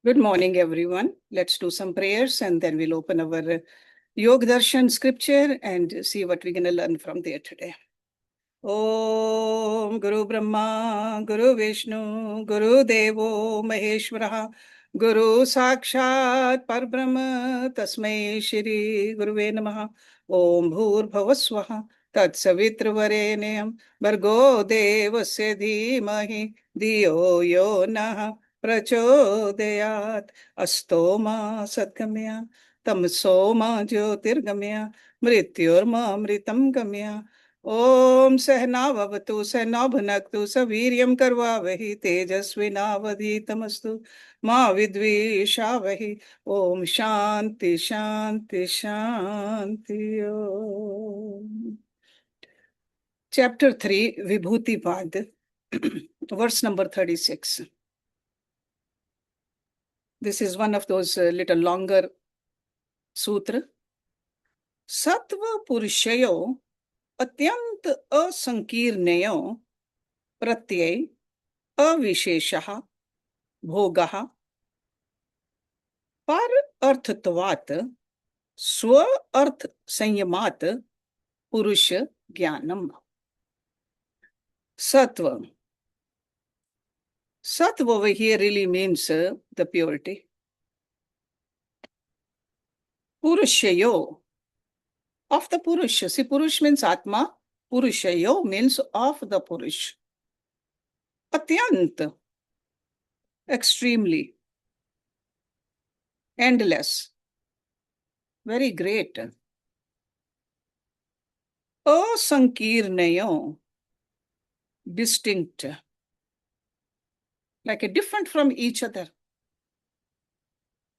Good morning, everyone. Let's do some prayers and then we'll open our Yog Darshan scripture and see what we're going to learn from there today. Om Guru Brahma, Guru Vishnu, Guru Devo Maheshwara, Guru Sakshat Parbrahma, Tasmai Shri Guruve Namaha, Om Bhur Bhavaswaha, Tat Savitra Varenyam, Bhargo Devasya Dhimahi, Diyo Yo Naha, प्रचोदयात् अस्तोमा सद्गम्या तमसोमा ज्योतिर्गम्या मृत्योर्मामृतं गम्या ओम सहनाववतु सहनौ भुनक्तु सवीर्यं करवावहि तेजस्विनावधीतमस्तु मा विद्विषावहि ओम शांति शांति Shanti Om Chapter 3 Vibhuti Pad verse number 36. This is one of those little longer sutra. Sattva purushayo atyant asankirnayo pratyay avisheshaha bhogaha par arthatvat swa arth sanyamat purusha jnanam. Sattva. Sattva over here really means the purity. Purushayo, of the Purusha. See, Purush means Atma. Purushayo means of the Purush. Atyant, extremely, endless, very great. Asankirnayo, distinct, like a different from each other.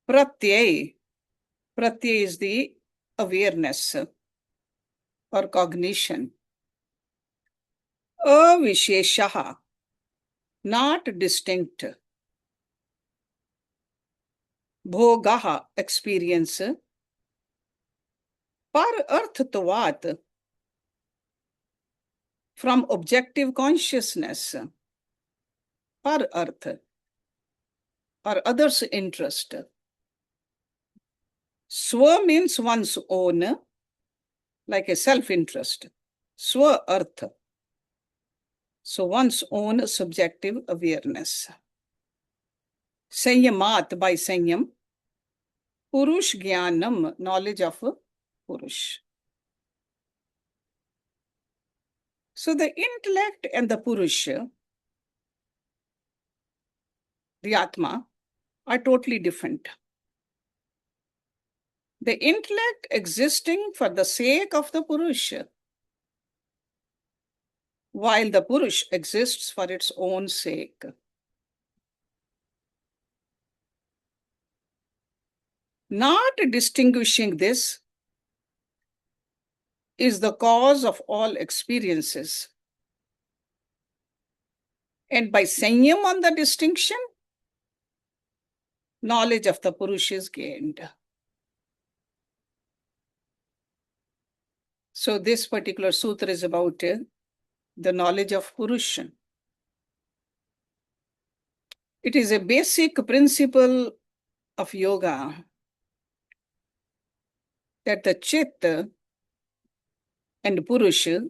Pratyay. Pratyay is the awareness or cognition. Avisheshaha, not distinct. Bhogaha, experience. Par arthatvat, from objective consciousness. Par arth, or others' interest. Swa means one's own, like a self-interest. Swa arth. So one's own subjective awareness. Sanyamat, by sanyam. Purush jnanam, knowledge of Purush. So the intellect and the Purusha, the Atma, are totally different. The intellect existing for the sake of the Purusha, while the Purush exists for its own sake. Not distinguishing this is the cause of all experiences. And by sanyam on the distinction, knowledge of the Purush is gained. So this particular sutra is about the knowledge of Purusha. It is a basic principle of yoga that the Chit and Purusha,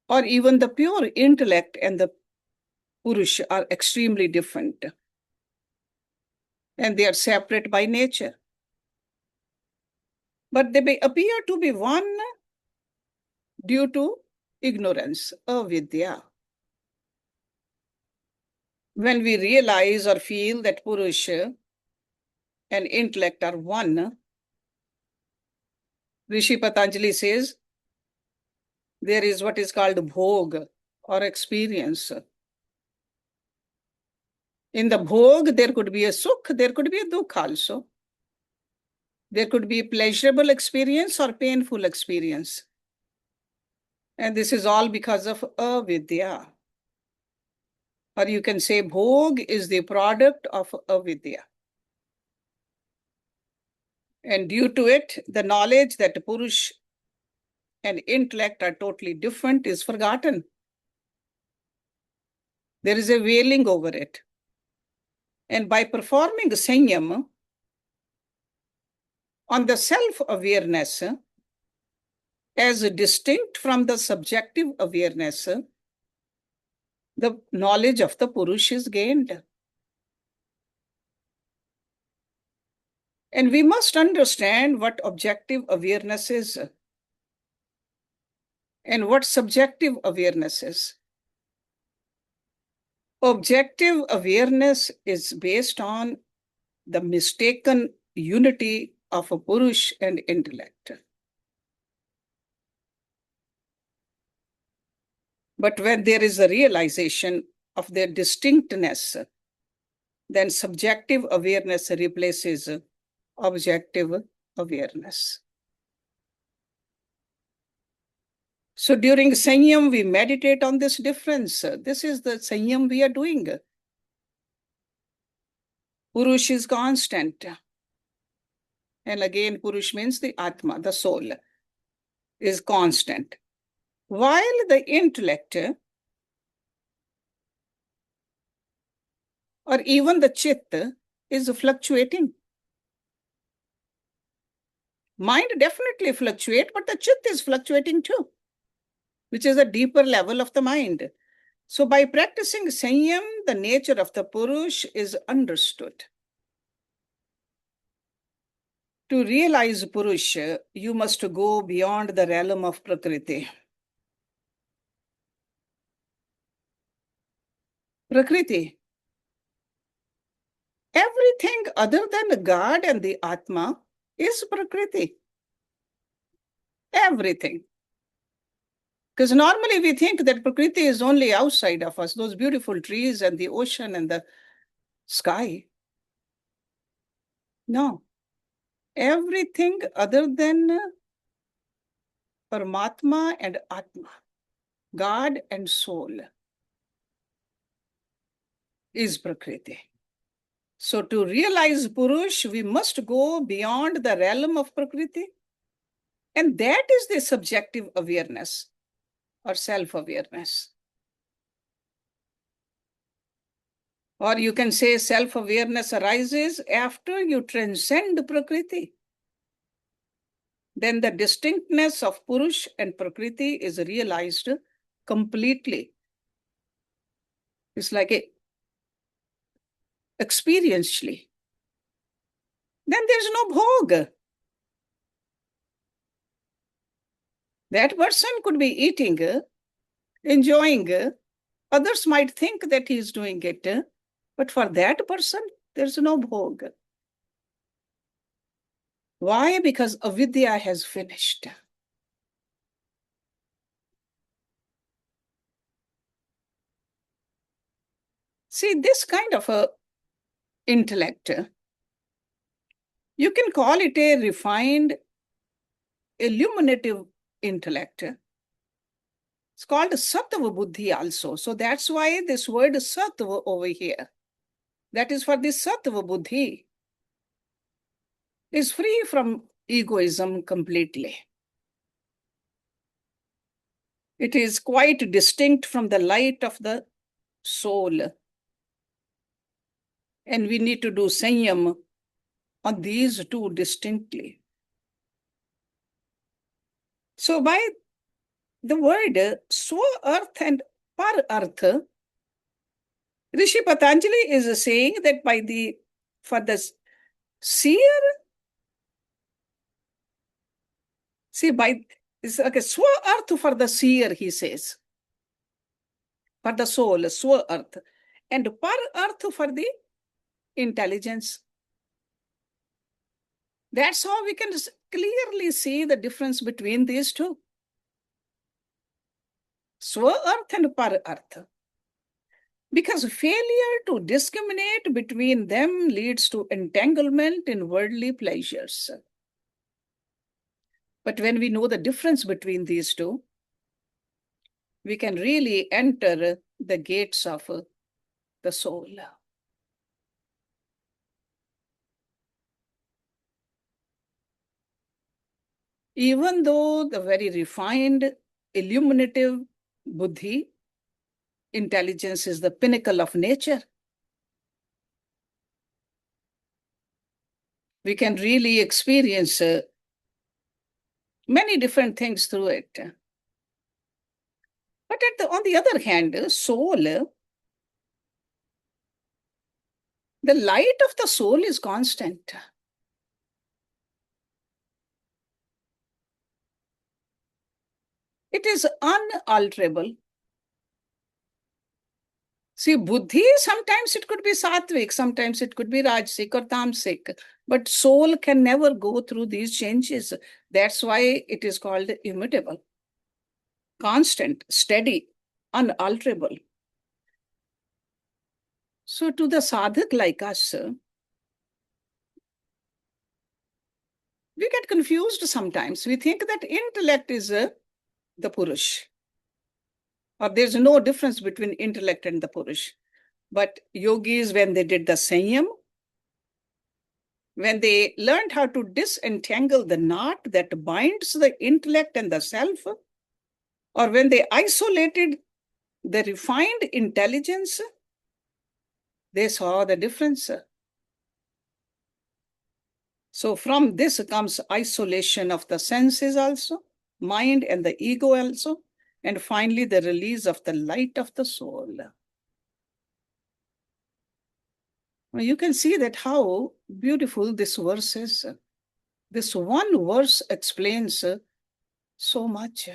or even the pure intellect and the Purusha, are extremely different. And they are separate by nature. But they may appear to be one due to ignorance, avidya. When we realize or feel that Purusha and intellect are one, Rishi Patanjali says, there is what is called bhog, or experience. In the bhog, there could be a sukh, there could be a dukh also. There could be a pleasurable experience or painful experience. And this is all because of avidya. Or you can say bhog is the product of avidya. And due to it, the knowledge that Purush and intellect are totally different is forgotten. There is a veiling over it. And by performing sanyam on the self-awareness as distinct from the subjective awareness, the knowledge of the Purush is gained. And we must understand what objective awareness is and what subjective awareness is. Objective awareness is based on the mistaken unity of a Purush and intellect. But when there is a realization of their distinctness, then subjective awareness replaces objective awareness. So during Sanyam, we meditate on this difference. This is the Sanyam we are doing. Purush is constant. And again, Purush means the Atma, the soul, is constant. While the intellect or even the Chit is fluctuating. Mind definitely fluctuates, but the Chit is fluctuating too, which is a deeper level of the mind. So by practicing Sanyam, the nature of the Purush is understood. To realize Purush, you must go beyond the realm of Prakriti. Prakriti. Everything other than God and the Atma is Prakriti. Everything. Because normally we think that Prakriti is only outside of us, those beautiful trees and the ocean and the sky. No. Everything other than Paramatma and Atma, God and soul, is Prakriti. So to realize Purush, we must go beyond the realm of Prakriti. And that is the subjective awareness or self-awareness. Or you can say self-awareness arises after you transcend Prakriti. Then the distinctness of Purush and Prakriti is realized completely. It's like a experientially. Then there's no bhog. That person could be eating, enjoying. Others might think that he is doing it, but for that person, there's no bhog. Why? Because avidya has finished. See, this kind of a intellect, you can call it a refined, illuminative intellect. It's called sattva buddhi also. So that's why this word sattva over here. That is for the sattva buddhi. Is free from egoism completely. It is quite distinct from the light of the soul. And we need to do sanyam on these two distinctly. So by the word swa-arth and par-arth, Rishi Patanjali is saying that for the seer, see, okay, swa-arth for the seer, he says, for the soul, swa-arth, and par-arth for the intelligence. That's how we can clearly see the difference between these two. Swa-arth and par-arth. Because failure to discriminate between them leads to entanglement in worldly pleasures. But when we know the difference between these two, we can really enter the gates of the soul. Even though the very refined, illuminative buddhi, intelligence is the pinnacle of nature, We can really experience many different things through it. But on the other hand, soul, the light of the soul is constant. It is unalterable. See, buddhi, sometimes it could be sattvic, sometimes it could be rajasic or tamasic, but soul can never go through these changes. That's why it is called immutable, constant, steady, unalterable. So to the sadhak like us, we get confused sometimes. We think that intellect is the Purush, or there's no difference between intellect and the Purush. But yogis, when they did the Sanyam, when they learned how to disentangle the knot that binds the intellect and the self, or when they isolated the refined intelligence, they saw the difference. So from this comes isolation of the senses also, mind and the ego also, and finally the release of the light of the soul. You can see that how beautiful this verse is. This one verse explains so much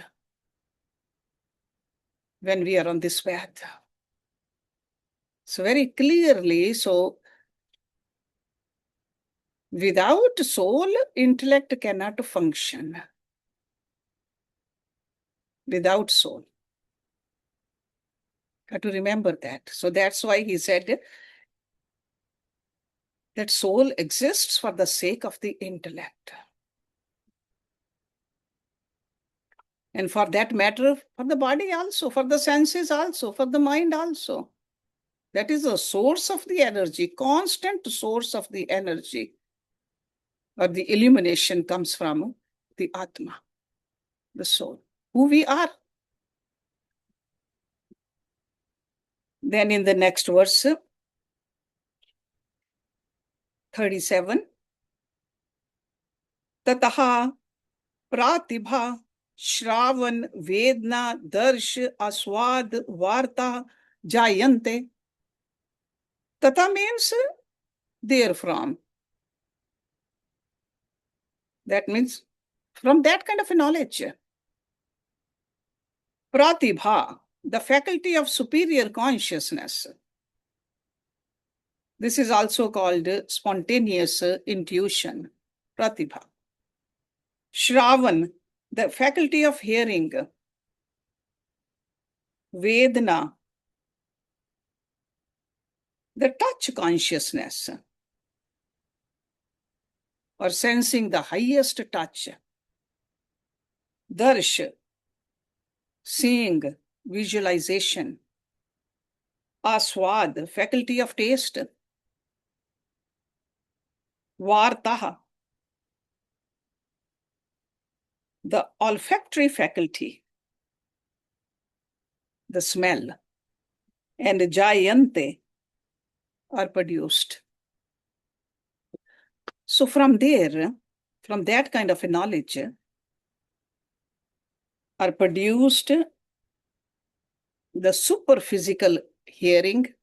when we are on this path. So very clearly, so without soul, intellect cannot function. Without soul. Got to remember that. So that's why he said that soul exists for the sake of the intellect. And for that matter, for the body also, for the senses also, for the mind also. That is a source of the energy, constant source of the energy, or the illumination comes from the Atma, the soul, who we are. Then in the next verse, 37, Tataha Pratibha Shravan Vedna Darsh Aswad Varta Jayante. Tata means therefrom. That means from that kind of a knowledge. Pratibha, the faculty of superior consciousness. This is also called spontaneous intuition, pratibha. Shravan, the faculty of hearing. Vedana, the touch consciousness, or sensing the highest touch. Darsh, seeing, visualization. Aswad, faculty of taste. Vartaha, the olfactory faculty, the smell. And Jayante are produced. So from there, from that kind of a knowledge, are produced the superphysical hearing,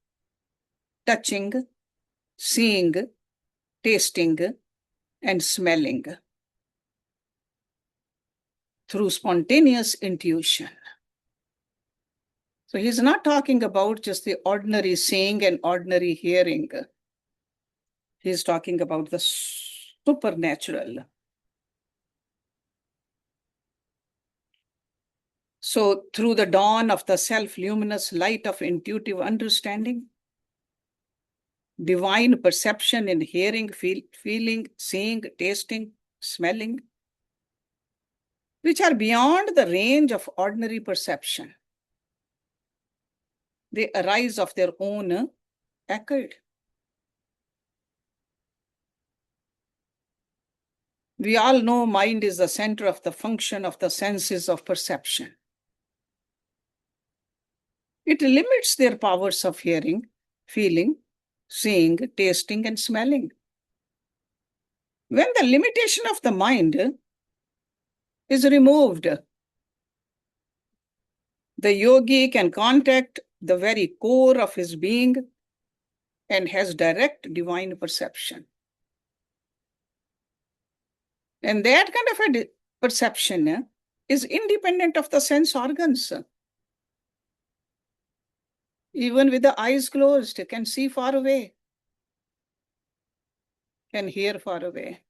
touching, seeing, tasting, and smelling through spontaneous intuition. So he's not talking about just the ordinary seeing and ordinary hearing. He's talking about the supernatural. So through the dawn of the self-luminous light of intuitive understanding, divine perception in hearing, feeling, seeing, tasting, smelling, which are beyond the range of ordinary perception. They arise of their own accord. We all know mind is the center of the function of the senses of perception. It limits their powers of hearing, feeling, seeing, tasting, and smelling. When the limitation of the mind is removed, the yogi can contact the very core of his being and has direct divine perception. And that kind of a perception is independent of the sense organs. Even with the eyes closed, can see far away, can hear far away.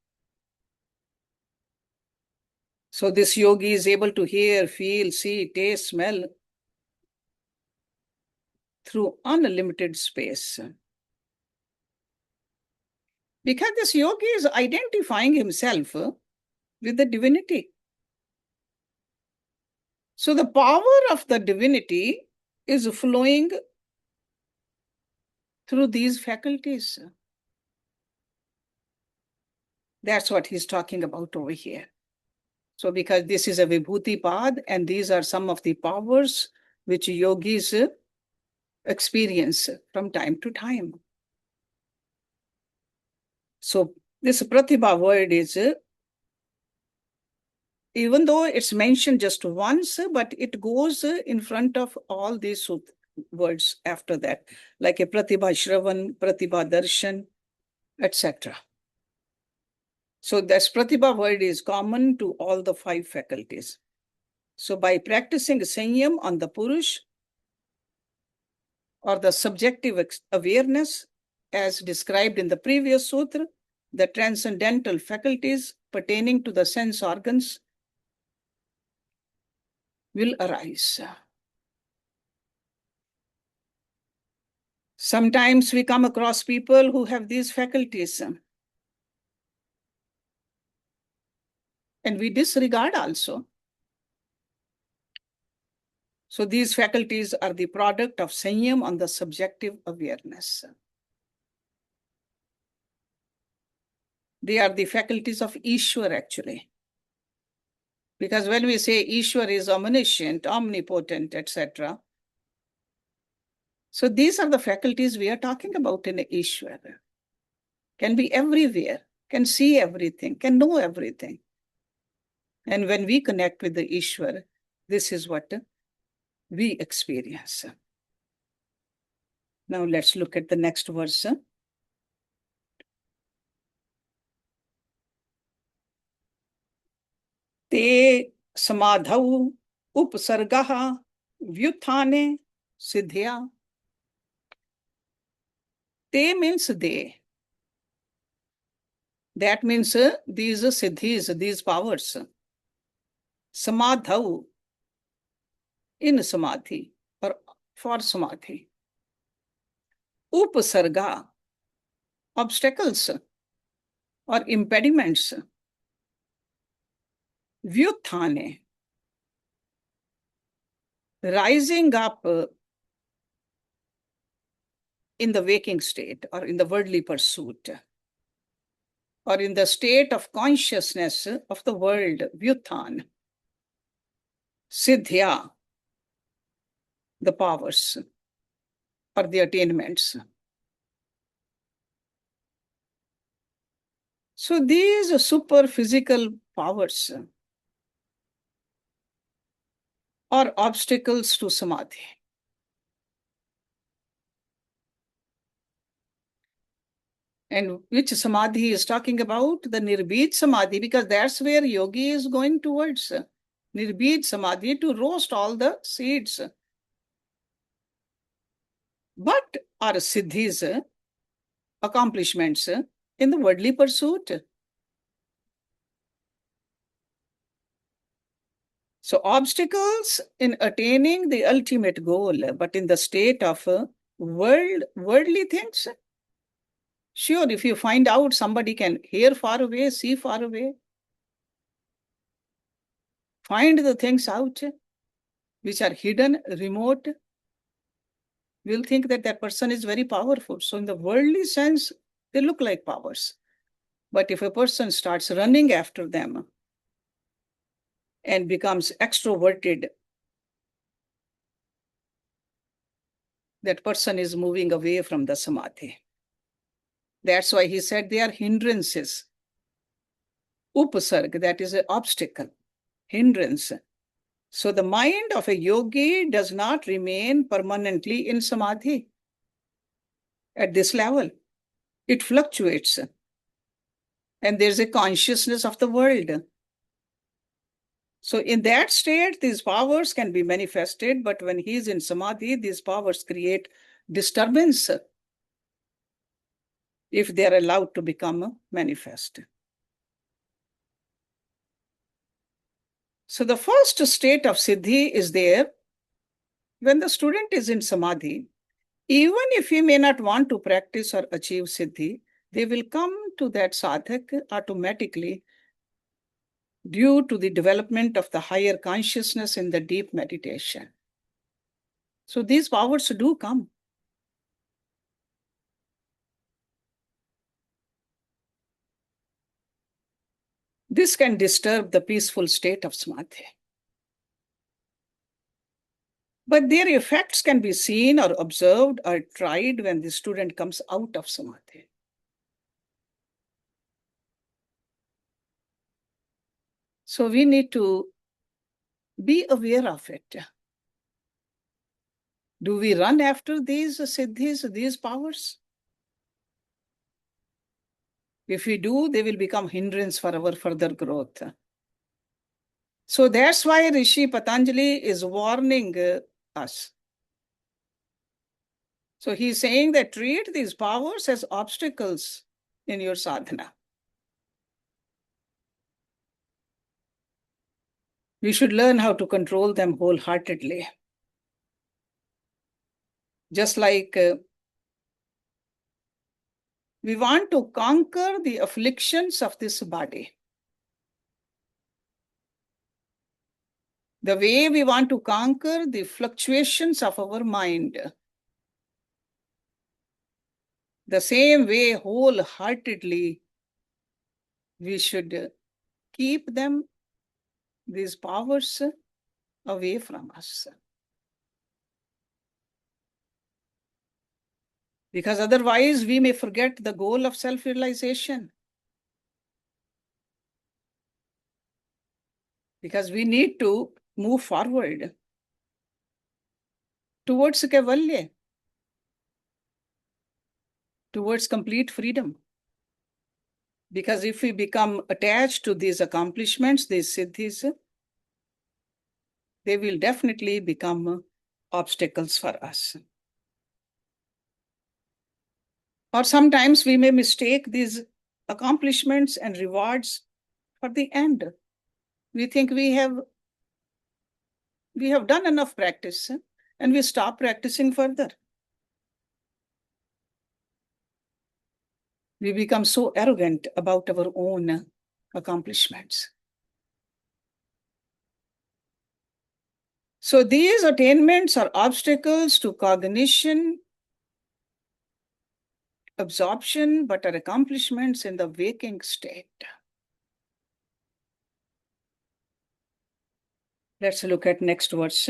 So this yogi is able to hear, feel, see, taste, smell through unlimited space. Because this yogi is identifying himself with the divinity. So the power of the divinity is flowing through these faculties. That's what he's talking about over here. So because this is a Vibhuti Pad, and these are some of the powers which yogis experience from time to time. So this Pratibha word is, even though it's mentioned just once, but it goes in front of all these words after that, like a Pratibha Shravan, Pratibha Darshan, etc. So this Pratibha word is common to all the 5 faculties. So by practicing Sanyam on the Purush, or the subjective awareness, as described in the previous sutra, the transcendental faculties pertaining to the sense organs will arise. Sometimes we come across people who have these faculties, and we disregard also. So these faculties are the product of Sanyam on the subjective awareness. They are the faculties of Ishwar, actually. Because when we say Ishwar is omniscient, omnipotent, etc., so these are the faculties we are talking about in Ishwar. Can be everywhere, can see everything, can know everything. And when we connect with the Ishwar, this is what we experience. Now let's look at the next verse. Te samadhau upsargaha vyuthane siddhya. Te means they. That means these siddhis, these powers. Samadhau, in samadhi, or for samadhi. Upasarga, obstacles or impediments. Vyuthane, rising up in the waking state or in the worldly pursuit, or in the state of consciousness of the world, Vyuthan. Siddhya, the powers or the attainments. So these super physical powers are obstacles to samadhi. And which samadhi is talking about? The nirbid samadhi, because that's where yogi is going towards. Nirbid samadhi, to roast all the seeds. But are siddhis, accomplishments in the worldly pursuit. So obstacles in attaining the ultimate goal, but in the state of worldly things. Sure, if you find out somebody can hear far away, see far away, find the things out which are hidden, remote, we'll think that that person is very powerful. So in the worldly sense, they look like powers. But if a person starts running after them and becomes extroverted, that person is moving away from the samadhi. That's why he said they are hindrances. upasarg, that is an obstacle, hindrance. So the mind of a yogi does not remain permanently in samadhi at this level. It fluctuates. And there's a consciousness of the world. So in that state, these powers can be manifested, but when he is in samadhi, these powers create disturbance if they are allowed to become manifest. So the first state of siddhi is there when the student is in samadhi. Even if he may not want to practice or achieve siddhi, they will come to that sadhak automatically due to the development of the higher consciousness in the deep meditation. So these powers do come. This can disturb the peaceful state of samadhi. But their effects can be seen or observed or tried when the student comes out of samadhi. So we need to be aware of it. Do we run after these siddhis, these powers? If we do, they will become hindrance for our further growth. So that's why Rishi Patanjali is warning us. So he's saying that treat these powers as obstacles in your sadhana. We should learn how to control them wholeheartedly. Just like we want to conquer the afflictions of this body. The way we want to conquer the fluctuations of our mind. The same way, wholeheartedly, we should keep them, these powers, away from us. Because otherwise, we may forget the goal of self-realization. Because we need to move forward towards Kaivalya, towards complete freedom. Because if we become attached to these accomplishments, these siddhis, they will definitely become obstacles for us. Or sometimes we may mistake these accomplishments and rewards for the end. We think we have done enough practice and we stop practicing further. We become so arrogant about our own accomplishments. So these attainments are obstacles to cognition, absorption, but are accomplishments in the waking state. Let's look at next verse.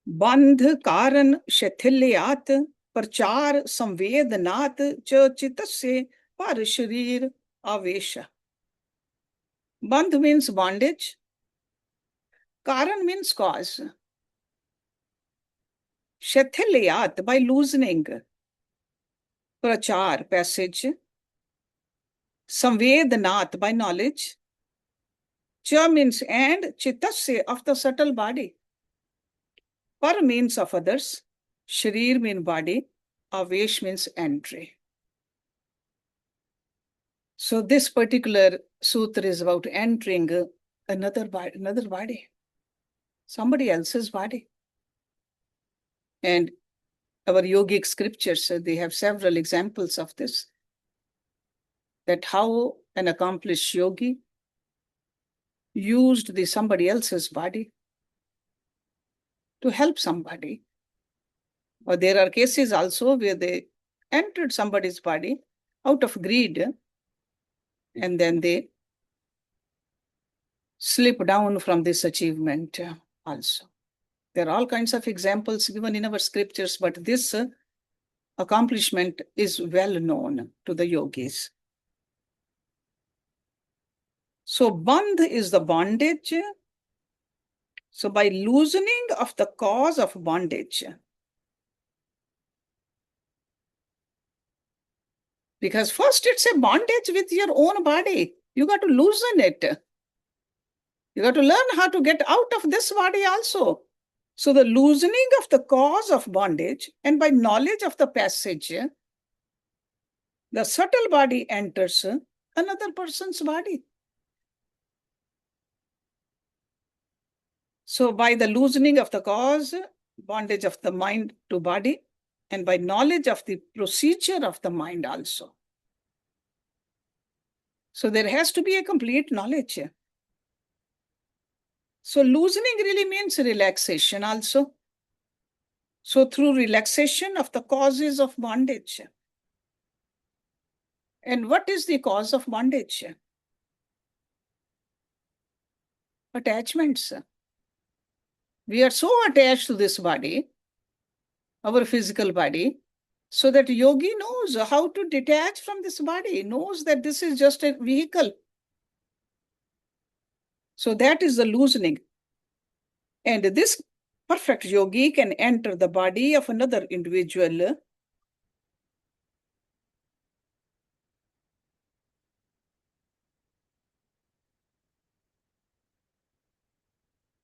Bandh karan shathiliyat प्रचार संवेदनात च चित्तस्य par sharir avesha. Bandh means bondage. Karan means cause. Shathiliyat, by loosening. Prachar, passage. Samvedanat, by knowledge. Cha means and, chittasya, of the subtle body. Par means of others. Sharir means body. Avesh means entry. So this particular sutra is about entering another body, somebody else's body. And our yogic scriptures, they have several examples of this, that how an accomplished yogi used somebody else's body to help somebody. Or there are cases also where they entered somebody's body out of greed, and then they slip down from this achievement also. There are all kinds of examples given in our scriptures, but this accomplishment is well known to the yogis. So bandh is the bondage. So by loosening of the cause of bondage, because first it's a bondage with your own body. You got to loosen it. You got to learn how to get out of this body also. So the loosening of the cause of bondage, and by knowledge of the passage, the subtle body enters another person's body. So by the loosening of the cause, bondage of the mind to body, and by knowledge of the procedure of the mind also. So there has to be a complete knowledge. So loosening really means relaxation also. So through relaxation of the causes of bondage. And what is the cause of bondage? Attachments. We are so attached to this body, our physical body, so that yogi knows how to detach from this body, knows that this is just a vehicle. So that is the loosening. And this perfect yogi can enter the body of another individual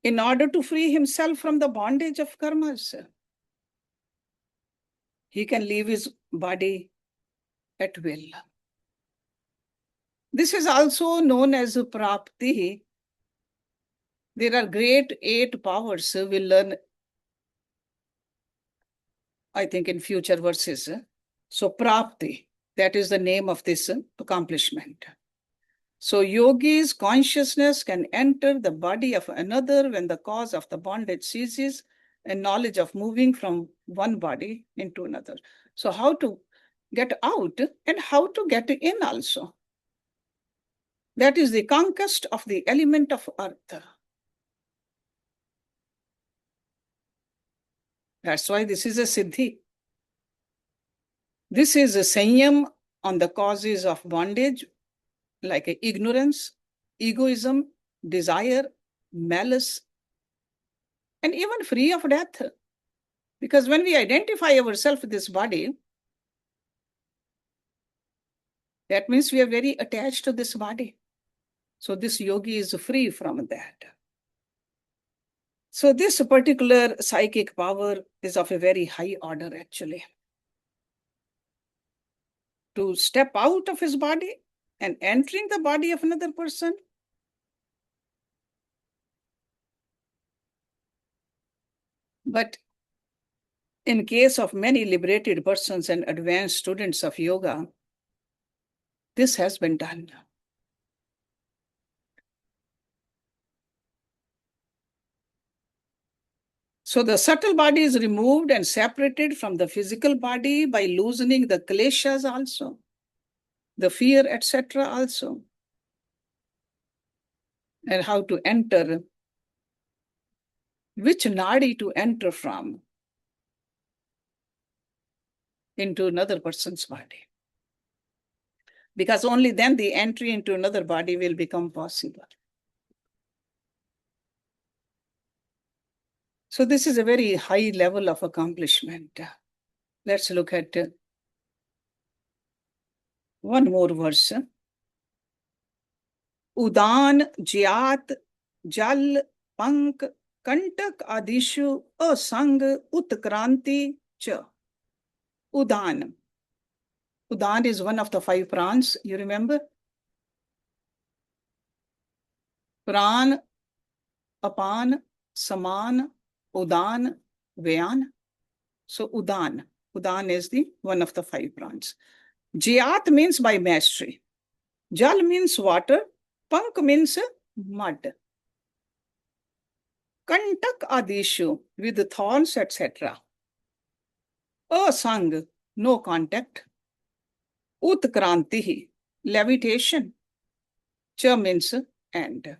in order to free himself from the bondage of karmas. He can leave his body at will. This is also known as prapti. There are great 8 powers we'll learn, I think, in future verses. So prapti, that is the name of this accomplishment. So yogi's consciousness can enter the body of another when the cause of the bondage ceases and knowledge of moving from one body into another. So how to get out and how to get in also. That is the conquest of the element of earth. That's why this is a siddhi. This is a sanyam on the causes of bondage, like ignorance, egoism, desire, malice, and even free of death. Because when we identify ourselves with this body, that means we are very attached to this body. So this yogi is free from that. So this particular psychic power is of a very high order, actually. To step out of his body and entering the body of another person. But in case of many liberated persons and advanced students of yoga, this has been done. So the subtle body is removed and separated from the physical body by loosening the kleshas also, the fear, etc. also. And how to enter, which nadi to enter from into another person's body. Because only then the entry into another body will become possible. So this is a very high level of accomplishment. Let's look at one more verse. Udan, Jyat, Jal, Pank, Kantak, Adishu, Asang, Utkranti, Cha. Udan. Udan is one of the 5 prans, you remember? Pran, Apan, Saman, Udan, Vyan. So Udan. Udan is the one of the 5 prans. Jyat means by mastery. Jal means water. Pank means mud. Kantak adishu, with thorns, etc. Asang, no contact. Utkranti, levitation. Cha means and.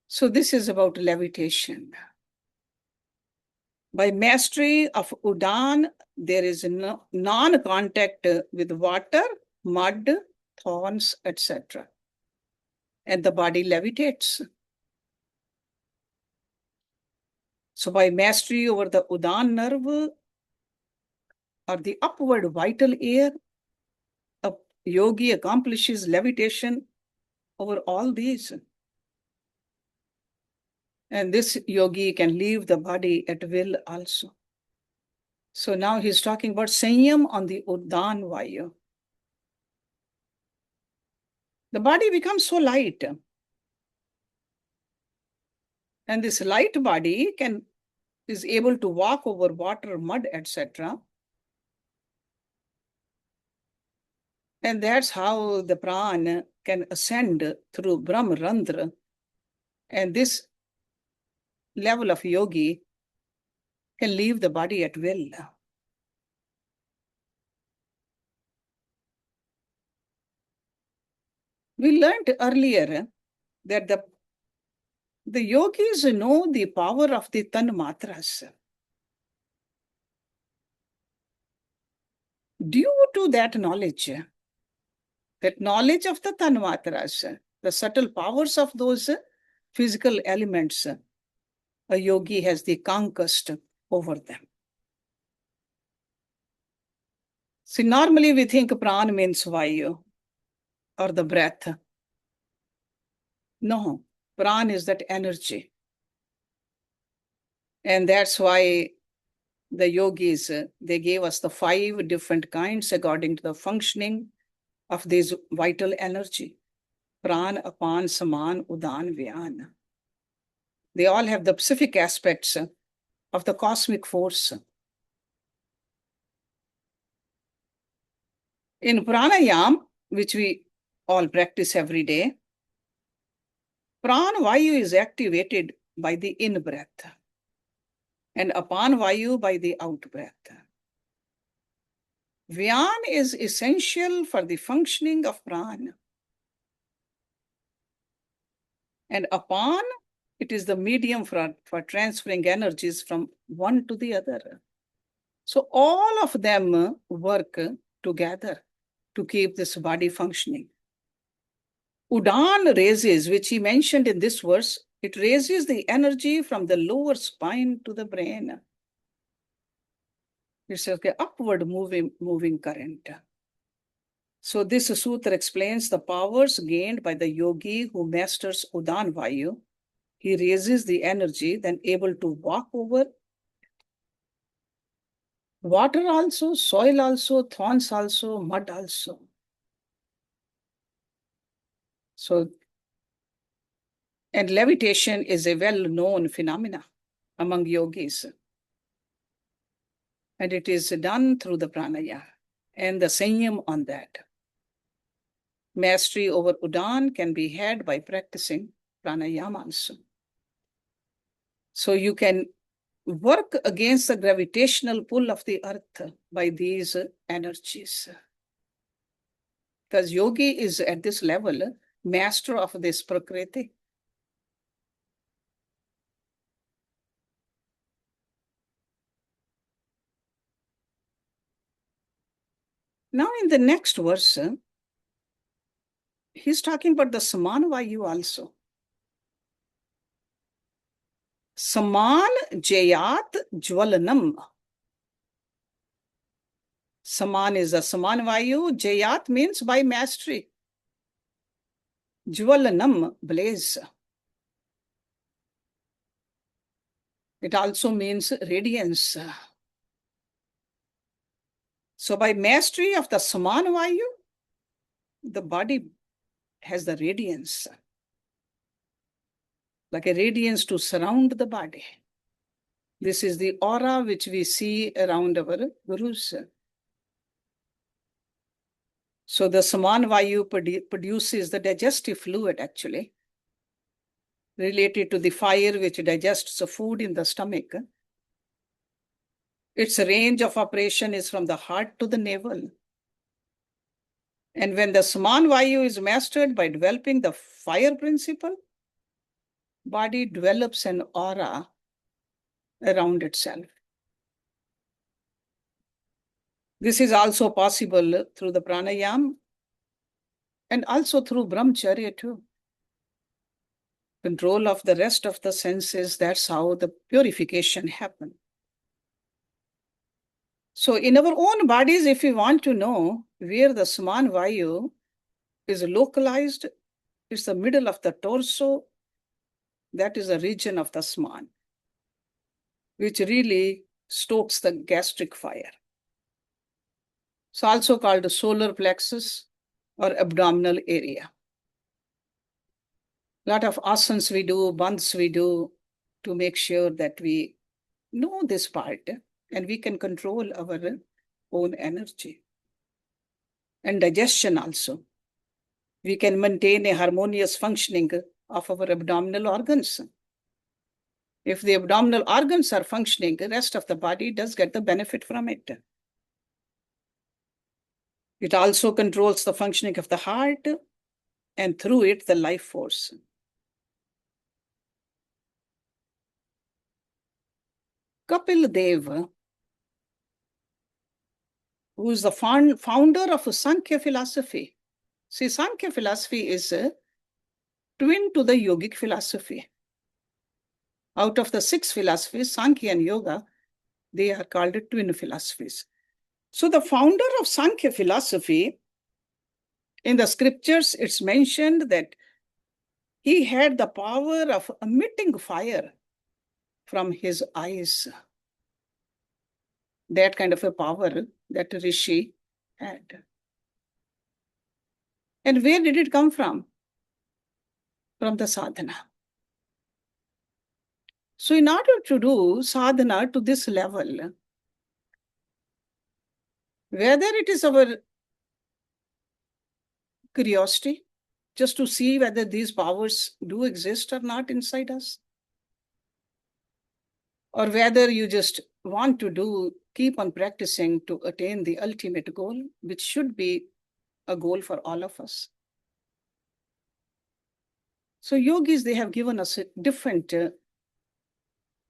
So this is about levitation. By mastery of Udan, there is no non-contact with water, mud, thorns, etc. and the body levitates. So by mastery over the Udan nerve or the upward vital air, a yogi accomplishes levitation over all these. And this yogi can leave the body at will also. So now he's talking about Sanyam on the Udan Vayu. The body becomes so light. And this light body is able to walk over water, mud, etc. And that's how the prana can ascend through Brahmarandra. And this level of yogi can leave the body at will. We learned earlier that the yogis know the power of the tanmatras. Due to that knowledge of the tanmatras, the subtle powers of those physical elements, a yogi has the conquest over them. See, normally we think pran means vayu or the breath. No, pran is that energy. And that's why the yogis, they gave us the 5 different kinds according to the functioning of this vital energy. Pran, apan, saman, udan, vyan. They all have the specific aspects of the cosmic force. In pranayam, which we all practice every day, pran vayu is activated by the in-breath and apan vayu by the out-breath. Vyan is essential for the functioning of pran. And apan, it is the medium for transferring energies from one to the other. So all of them work together to keep this body functioning. Udan raises, which he mentioned in this verse, it raises the energy from the lower spine to the brain. It's like an upward moving current. So this sutra explains the powers gained by the yogi who masters Udan Vayu. He raises the energy, then able to walk over water also, soil also, thorns also, mud also. So, and levitation is a well-known phenomena among yogis. And it is done through the pranayama and the sanyam on that. Mastery over Udan can be had by practicing pranayama also. So you can work against the gravitational pull of the earth by these energies. Because yogi is at this level, master of this prakriti. Now in the next verse, he's talking about the samanvayu also. Saman jayat jwalanam. Saman is the samanvayu. Jayat means by mastery. Jwalanam, blaze. It also means radiance. So by mastery of the samanvayu, the body has the radiance, like a radiance to surround the body. This is the aura which we see around our gurus. So the samanvayu produces the digestive fluid actually, related to the fire which digests the food in the stomach. Its range of operation is from the heart to the navel. And when the samanvayu is mastered by developing the fire principle, body develops an aura around itself. This is also possible through the pranayama and also through brahmacharya too. control of the rest of the senses. That's how the purification happens. So in our own bodies, if we want to know where the Sman Vayu is localized, it's the middle of the torso. That is the region of the Sman, which really stokes the gastric fire. It's also called the solar plexus or abdominal area. A lot of asanas we do, bandhs we do to make sure that we know this part and we can control our own energy. And digestion also. We can maintain a harmonious functioning of our abdominal organs. If the abdominal organs are functioning, the rest of the body does get the benefit from it. It also controls the functioning of the heart and through it, the life force. Kapil Dev, who is the founder of Sankhya philosophy. See, Sankhya philosophy is twin to the yogic philosophy. Out of the 6 philosophies, Sankhya and Yoga, they are called twin philosophies. So the founder of Sankhya philosophy, in the scriptures, it's mentioned that he had the power of emitting fire from his eyes. That kind of a power that Rishi had. And where did it come from? From the sadhana. So in order to do sadhana to this level, whether it is our curiosity, just to see whether these powers do exist or not inside us, or whether you just want to keep on practicing to attain the ultimate goal, which should be a goal for all of us. So yogis, they have given us different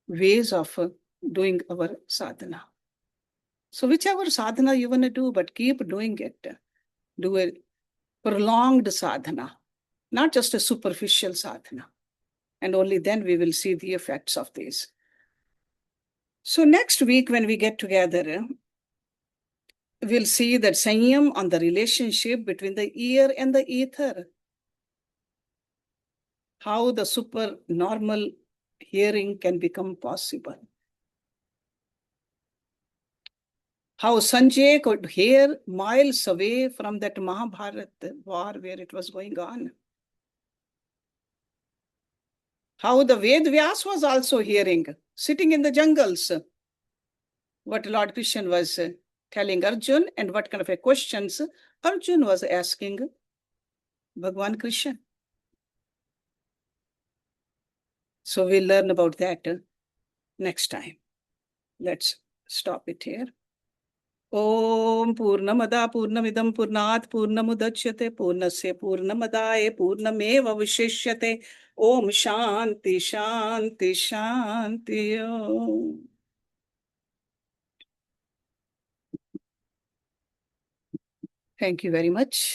ways of doing our sadhana. So whichever sadhana you want to do, but keep doing it. Do a prolonged sadhana, not just a superficial sadhana. And only then we will see the effects of these. So next week when we get together, we'll see that Sanyam on the relationship between the ear and the ether. How the supernormal hearing can become possible. How Sanjay could hear miles away from that Mahabharat war where it was going on. How the Ved Vyas was also hearing, sitting in the jungles, what Lord Krishna was telling Arjun and what kind of a questions Arjun was asking Bhagwan Krishna. So we'll learn about that next time. Let's stop it here. Om Purnamada Purnamidam Purnat Purnamudachyate Purnasya Purnamadaye Purnameva Vishishyate. Om Shanti Shanti Shanti Om. Thank you very much.